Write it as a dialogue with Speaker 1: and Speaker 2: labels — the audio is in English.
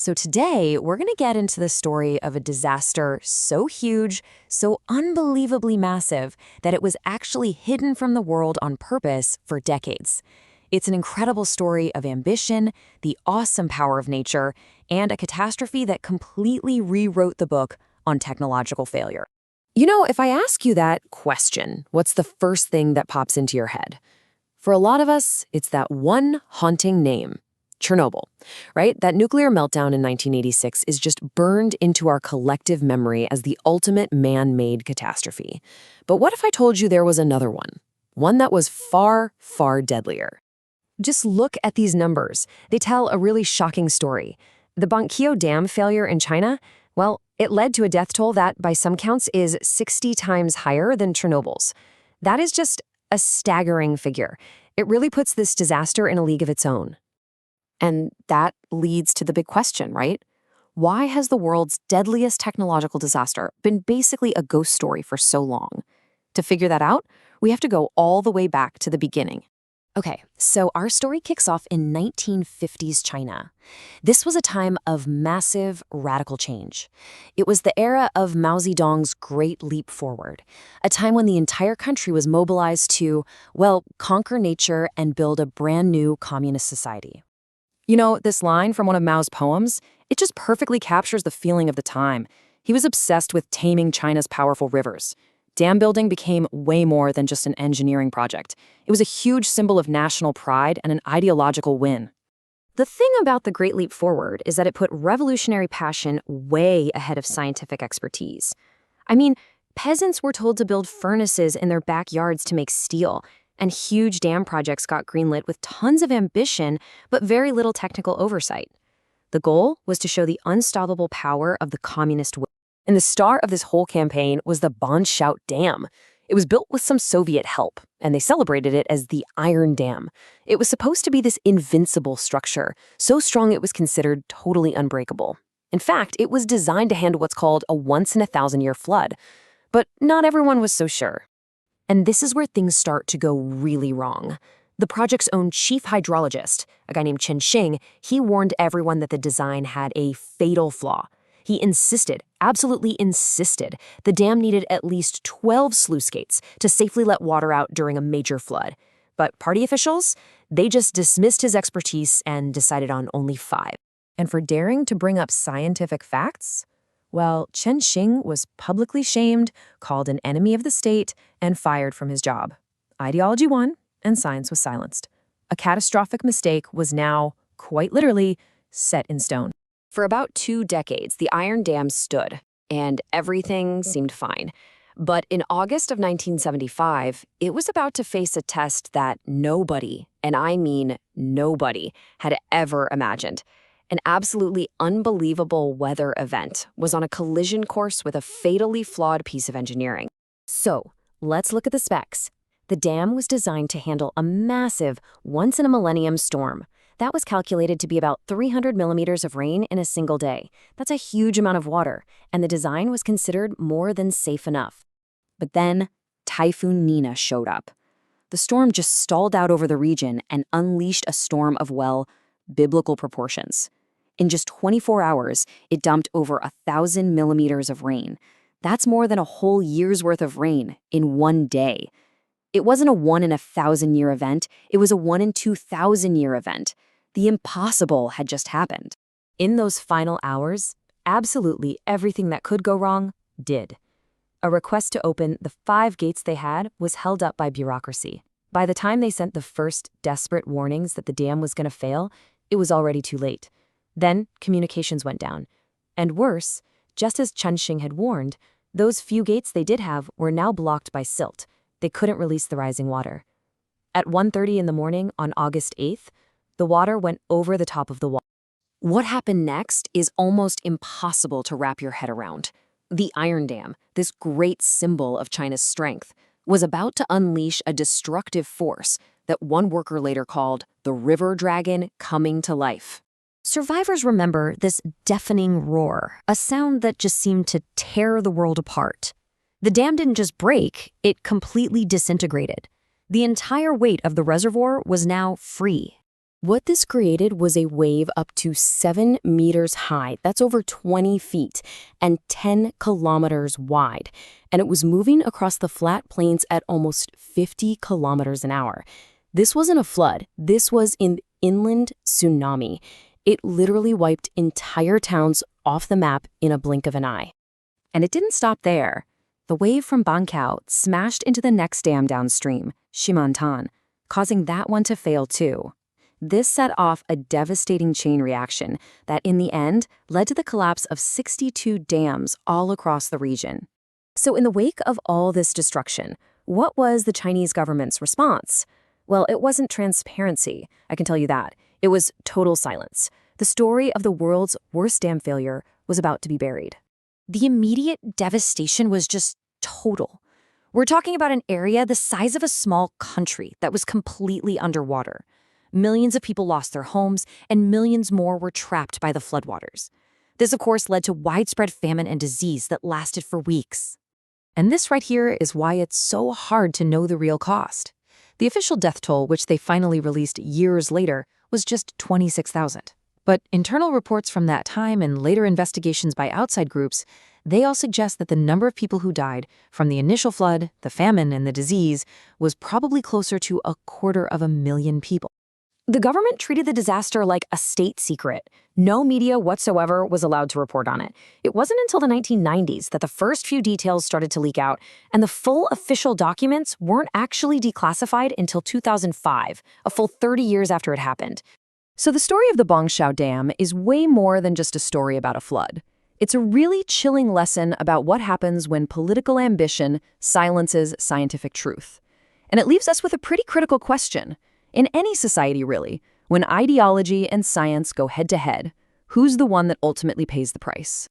Speaker 1: So today, we're going to get into the story of a disaster so huge, so unbelievably massive, that it was actually hidden from the world on purpose for decades. It's an incredible story of ambition, the awesome power of nature, and a catastrophe that completely rewrote the book on technological failure. You know, if I ask you that question, what's the first thing that pops into your head? For a lot of us, it's that one haunting name. Chernobyl, right? That nuclear meltdown in 1986 is just burned into our collective memory as the ultimate man-made catastrophe. But what if I told you there was another one? One that was far, far deadlier. Just look at these numbers. They tell a really shocking story. The Banqiao Dam failure in China, well, it led to a death toll that, by some counts, is 60 times higher than Chernobyl's. That is just a staggering figure. It really puts this disaster in a league of its own. And that leads to the big question, right? Why has the world's deadliest technological disaster been basically a ghost story for so long? To figure that out, we have to go all the way back to the beginning. Okay, so our story kicks off in 1950s China. This was a time of massive, radical change. It was the era of Mao Zedong's Great Leap Forward, a time when the entire country was mobilized to, well, conquer nature and build a brand new communist society. You know, this line from one of Mao's poems, it just perfectly captures the feeling of the time. He was obsessed with taming China's powerful rivers. Dam building became way more than just an engineering project. It was a huge symbol of national pride and an ideological win. The thing about the Great Leap Forward is that it put revolutionary passion way ahead of scientific expertise. I mean, peasants were told to build furnaces in their backyards to make steel, and huge dam projects got greenlit with tons of ambition, but very little technical oversight. The goal was to show the unstoppable power of the communist will. And the star of this whole campaign was the Banqiao Dam. It was built with some Soviet help, and they celebrated it as the Iron Dam. It was supposed to be this invincible structure, so strong it was considered totally unbreakable. In fact, it was designed to handle what's called a once-in-a-thousand-year flood. But not everyone was so sure. And this is where things start to go really wrong. The project's own chief hydrologist, a guy named Chen Xing, he warned everyone that the design had a fatal flaw. He insisted, absolutely insisted, the dam needed at least 12 sluice gates to safely let water out during a major flood. But party officials, they just dismissed his expertise and decided on only 5. And for daring to bring up scientific facts? Well, Chen Xing was publicly shamed, called an enemy of the state, and fired from his job. Ideology won, and science was silenced. A catastrophic mistake was now, quite literally, set in stone. For about 2 decades, the Iron Dam stood, and everything seemed fine. But in August of 1975, it was about to face a test that nobody, and I mean nobody, had ever imagined. An absolutely unbelievable weather event was on a collision course with a fatally flawed piece of engineering. So, let's look at the specs. The dam was designed to handle a massive, once-in-a-millennium storm. That was calculated to be about 300 millimeters of rain in a single day. That's a huge amount of water, and the design was considered more than safe enough. But then, Typhoon Nina showed up. The storm just stalled out over the region and unleashed a storm of, well, biblical proportions. In just 24 hours, it dumped over 1,000 millimeters of rain. That's more than a whole year's worth of rain in one day. It wasn't a 1-in-1,000-year event, it was a 1-in-2,000-year event. The impossible had just happened. In those final hours, absolutely everything that could go wrong did. A request to open the 5 gates they had was held up by bureaucracy. By the time they sent the first desperate warnings that the dam was going to fail, it was already too late. Then communications went down. And worse, just as Chen Xing had warned, those few gates they did have were now blocked by silt. They couldn't release the rising water. At 1:30 in the morning on August 8th, the water went over the top of the wall. What happened next is almost impossible to wrap your head around. The Iron Dam, this great symbol of China's strength, was about to unleash a destructive force that one worker later called the river dragon coming to life. Survivors remember this deafening roar, a sound that just seemed to tear the world apart. The dam didn't just break, it completely disintegrated. The entire weight of the reservoir was now free.
Speaker 2: What this created was a wave up to 7 meters high, that's over 20 feet, and 10 kilometers wide. And it was moving across the flat plains at almost 50 kilometers an hour. This wasn't a flood, this was an inland tsunami. It literally wiped entire towns off the map in a blink of an eye.
Speaker 1: And it didn't stop there. The wave from Banqiao smashed into the next dam downstream, Shimantan, causing that one to fail too. This set off a devastating chain reaction that in the end led to the collapse of 62 dams all across the region. So in the wake of all this destruction, what was the Chinese government's response? Well, it wasn't transparency, I can tell you that. It was total silence. The story of the world's worst dam failure was about to be buried. The immediate devastation was just total. We're talking about an area the size of a small country that was completely underwater. Millions of people lost their homes, and millions more were trapped by the floodwaters. This, of course, led to widespread famine and disease that lasted for weeks. And this right here is why it's so hard to know the real cost. The official death toll, which they finally released years later, was just 26,000. But internal reports from that time and later investigations by outside groups, they all suggest that the number of people who died from the initial flood, the famine, and the disease was probably closer to 250,000 people. The government treated the disaster like a state secret. No media whatsoever was allowed to report on it. It wasn't until the 1990s that the first few details started to leak out, and the full official documents weren't actually declassified until 2005, a full 30 years after it happened. So the story of the Banqiao Dam is way more than just a story about a flood. It's a really chilling lesson about what happens when political ambition silences scientific truth. And it leaves us with a pretty critical question. In any society, really, when ideology and science go head-to-head, who's the one that ultimately pays the price?